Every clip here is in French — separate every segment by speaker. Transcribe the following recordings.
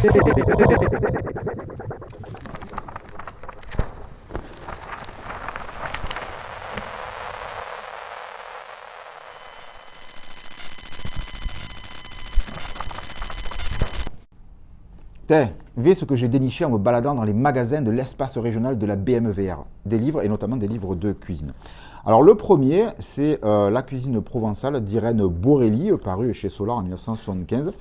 Speaker 1: Vu ce que j'ai déniché en me baladant dans les magasins de l'espace régional de la BMVR, des livres et notamment des livres de cuisine. Alors le premier, c'est La cuisine provençale d'Irène Borelli, paru chez Solar en 1975.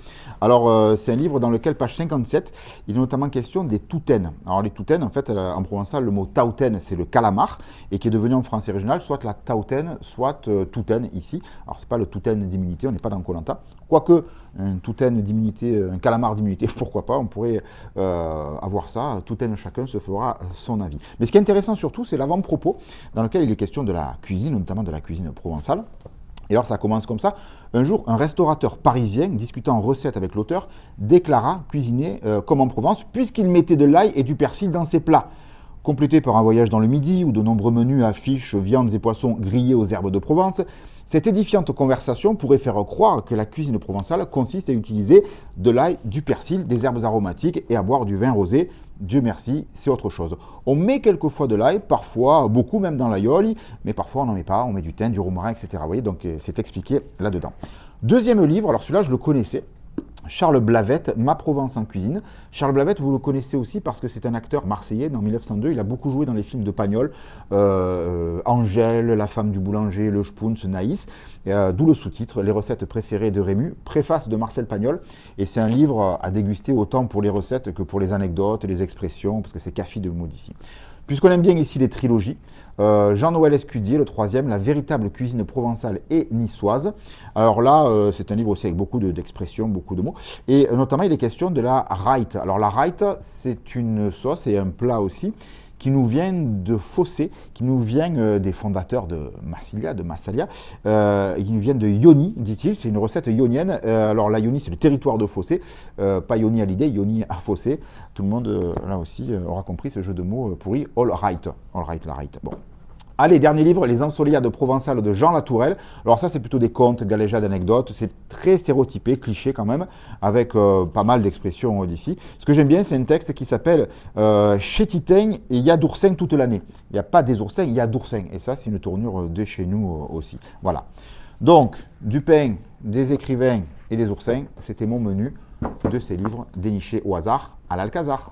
Speaker 1: Alors c'est un livre dans lequel, page 57, il est notamment question des toutaines. Alors les toutaines, en fait, en provençal, le mot tautaine, c'est le calamar, et qui est devenu en français régional soit la tautaine, soit toutaine ici. Alors c'est pas le toutaine d'immunité, on n'est pas dans Koh Lanta. Quoique, un toutaine d'immunité, un calamar d'immunité, pourquoi pas, on pourrait avoir ça, toutaine chacun se fera son avis. Mais ce qui est intéressant surtout, c'est l'avant-propos, dans lequel il est question de la cuisine, notamment de la cuisine provençale. Et alors ça commence comme ça. Un jour, un restaurateur parisien, discutant en recette avec l'auteur, déclara cuisiner comme en Provence, puisqu'il mettait de l'ail et du persil dans ses plats. Complété par un voyage dans le Midi, où de nombreux menus affichent viandes et poissons grillés aux herbes de Provence, cette édifiante conversation pourrait faire croire que la cuisine provençale consiste à utiliser de l'ail, du persil, des herbes aromatiques et à boire du vin rosé. Dieu merci, c'est autre chose. On met quelquefois de l'ail, parfois beaucoup même dans l'aïoli, mais parfois on n'en met pas, on met du thym, du romarin, etc. Vous voyez, donc c'est expliqué là-dedans. Deuxième livre, alors celui-là je le connaissais, Charles Blavette, Ma Provence en cuisine. Charles Blavette, vous le connaissez aussi parce que c'est un acteur marseillais. En 1902, il a beaucoup joué dans les films de Pagnol, Angèle, La femme du boulanger, Le Spunz, Naïs, d'où le sous-titre, Les recettes préférées de Rému, préface de Marcel Pagnol. Et c'est un livre à déguster autant pour les recettes que pour les anecdotes, les expressions, parce que c'est Caffi de Modici. Puisqu'on aime bien ici les trilogies, Jean-Noël Escudier, le troisième, La véritable cuisine provençale et niçoise. Alors là, c'est un livre aussi avec beaucoup d'expressions, beaucoup de mots. Et notamment, il est question de la raïte. Alors la raïte, c'est une sauce et un plat aussi qui nous vient de Fossé, qui nous vient des fondateurs de Massalia, qui nous viennent de Ioni, dit-il. C'est une recette ionienne. Alors la Ioni, c'est le territoire de Fossé, pas Ioni à l'idée, Ioni à Fossé. Tout le monde, là aussi, aura compris ce jeu de mots pourri. All right, la right. Bon. Allez, dernier livre, Les Ensoleillades provençales de Jean Latourelle. Alors ça, c'est plutôt des contes, galéjades, anecdotes. C'est très stéréotypé, cliché quand même, avec pas mal d'expressions d'ici. Ce que j'aime bien, c'est un texte qui s'appelle Chétitin et il y a d'oursins toute l'année. Il n'y a pas des oursins, il y a d'oursins. Et ça, c'est une tournure de chez nous aussi. Voilà. Donc, du pain, des écrivains et des oursins, c'était mon menu de ces livres dénichés au hasard à l'Alcazar.